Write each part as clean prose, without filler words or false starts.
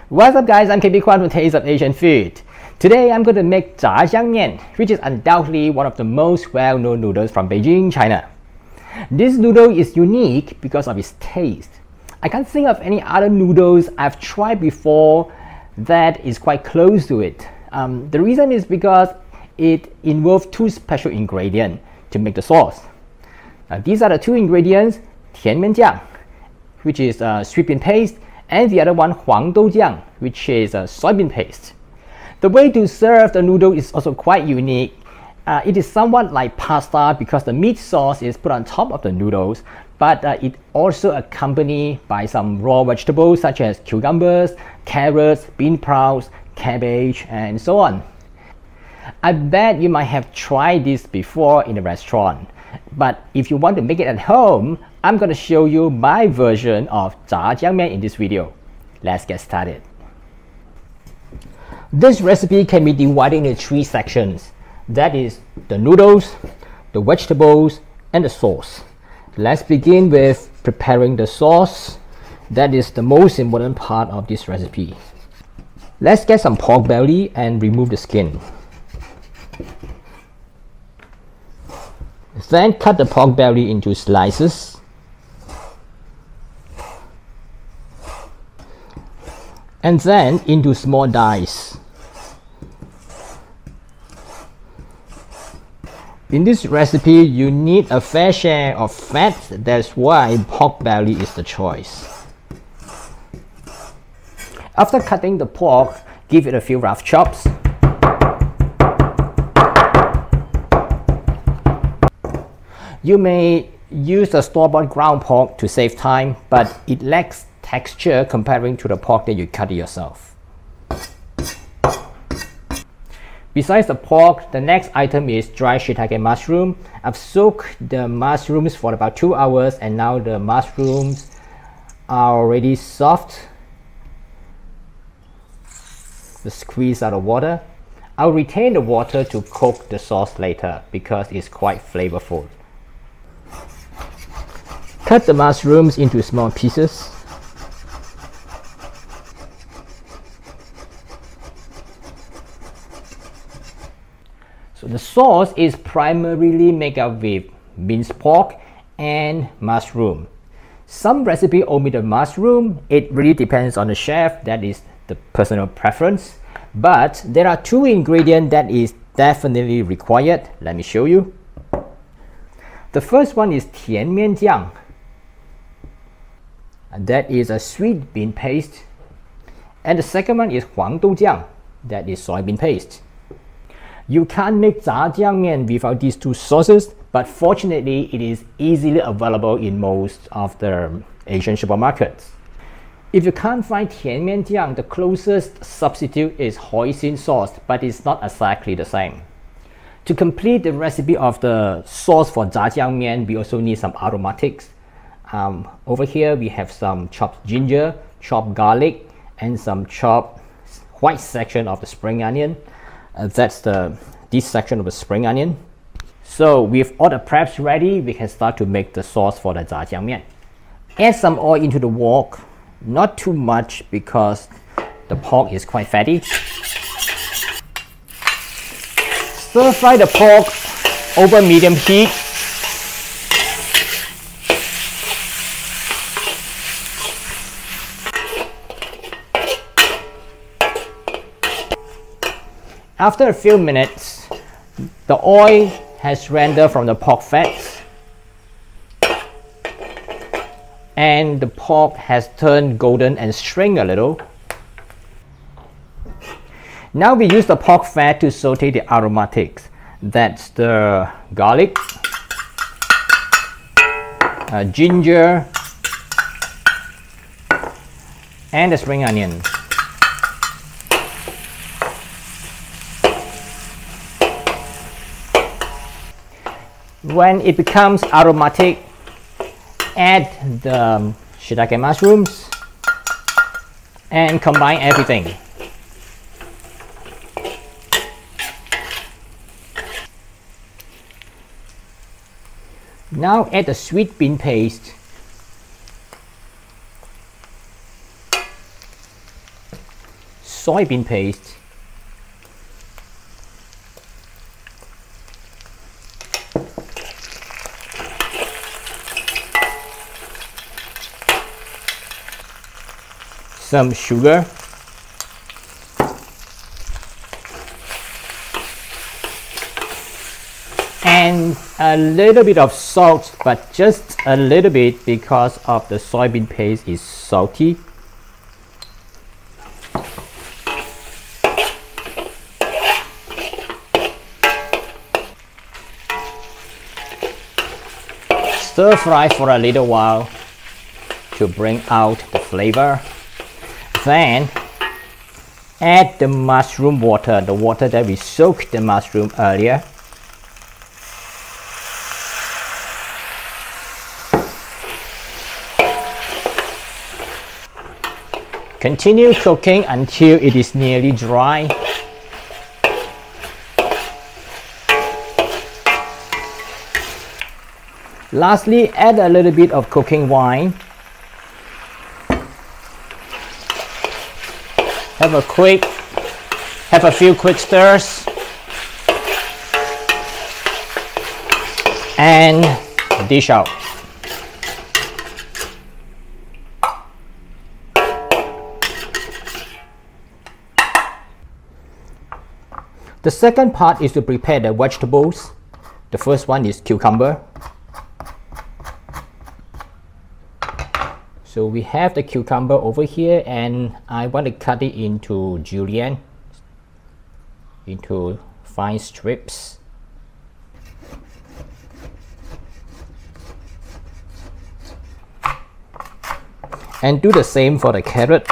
What's up guys, I'm KB Kwan from Taste of Asian Food. Today I'm going to make Zha Jiang Mian, which is undoubtedly one of the most well-known noodles from Beijing, China. This noodle is unique because of its taste. I can't think of any other noodles I've tried before that is quite close to it. The reason is because it involves two special ingredients to make the sauce. These are the two ingredients, Tian Mian Jiang, which is sweet bean paste, and the other one,黄豆酱, which is soybean paste. The way to serve the noodle is also quite unique. It is somewhat like pasta because the meat sauce is put on top of the noodles, but it also accompanied by some raw vegetables such as cucumbers, carrots, bean sprouts, cabbage, and so on. I bet you might have tried this before in a restaurant, but if you want to make it at home, I'm going to show you my version of Zha Jiang Mian in this video. Let's get started. This recipe can be divided into three sections. That is the noodles, the vegetables, and the sauce. Let's begin with preparing the sauce. That is the most important part of this recipe. Let's get some pork belly and remove the skin. Then cut the pork belly into slices. And then into small dice. In this recipe, you need a fair share of fat. That's why pork belly is the choice. After cutting the pork, give it a few rough chops. You may use the store-bought ground pork to save time, but it lacks texture comparing to the pork that you cut yourself. Besides the pork, the next item is dry shiitake mushroom. I've soaked the mushrooms for about 2 hours and now the mushrooms are already soft. Just squeeze out the water. I'll retain the water to cook the sauce later because it's quite flavorful. Cut the mushrooms into small pieces. So the sauce is primarily made up with minced pork and mushroom. Some recipe omit the mushroom. It really depends on the chef. That is the personal preference. But there are two ingredients that is definitely required. Let me show you. The first one is Tian Mian Jiang. That is a sweet bean paste. And the second one is Huang Dou Jiang. That is soybean paste. You can't make Zha Jiang Mian without these two sauces, but fortunately it is easily available in most of the Asian supermarkets. If you can't find Tian Mian Jiang, the closest substitute is hoisin sauce, but it's not exactly the same. To complete the recipe of the sauce for Zha Jiang Mian, we also need some aromatics. Over here we have some chopped ginger, chopped garlic, and some chopped white section of the spring onion. That's this section of the spring onion. So with all the preps ready, we can start to make the sauce for the Zha Jiang Mian. Add some oil into the wok, not too much because the pork is quite fatty. Stir fry the pork over medium heat. After a few minutes, the oil has rendered from the pork fat and the pork has turned golden and string a little. Now we use the pork fat to saute the aromatics. That's the garlic, ginger, and the spring onion. When it becomes aromatic, add the shiitake mushrooms and combine everything. Now add the sweet bean paste soybean paste, some sugar, and a little bit of salt, but just a little bit because of the soybean paste is salty. Stir fry for a little while to bring out the flavor. Then add the mushroom water, the water that we soaked the mushroom earlier. Continue cooking until it is nearly dry. Lastly, add a little bit of cooking wine. Have a few quick stirs, and dish out. The second part is to prepare the vegetables. The first one is cucumber. So we have the cucumber over here, and I want to cut it into julienne, into fine strips. And do the same for the carrot.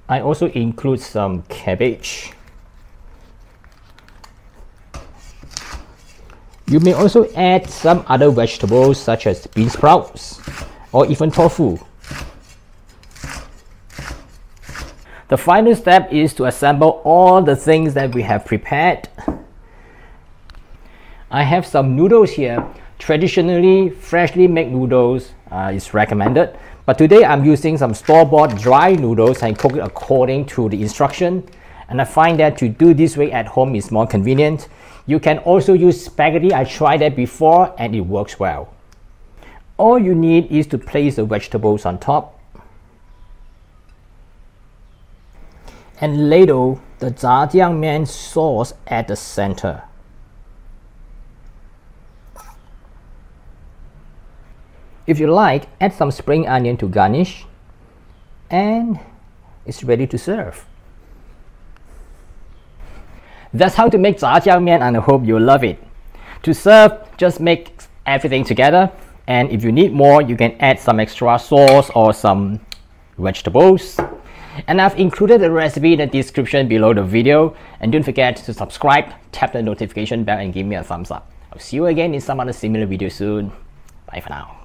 I also include some cabbage. You may also add some other vegetables such as bean sprouts or even tofu. The final step is to assemble all the things that we have prepared. I have some noodles here. Traditionally, freshly made noodles is recommended, but today I'm using some store-bought dry noodles and cook it according to the instruction. And I find that to do this way at home is more convenient. You can also use spaghetti. I tried that before and it works well. All you need is to place the vegetables on top and ladle the Zha Jiang Mian sauce at the center. If you like, add some spring onion to garnish, and it's ready to serve. That's how to make Zha Jiang Mian, and I hope you love it. To serve, just mix everything together, and if you need more, you can add some extra sauce or some vegetables. And I've included the recipe in the description below the video, and don't forget to subscribe, tap the notification bell, and give me a thumbs up. I'll see you again in some other similar video soon. Bye for now.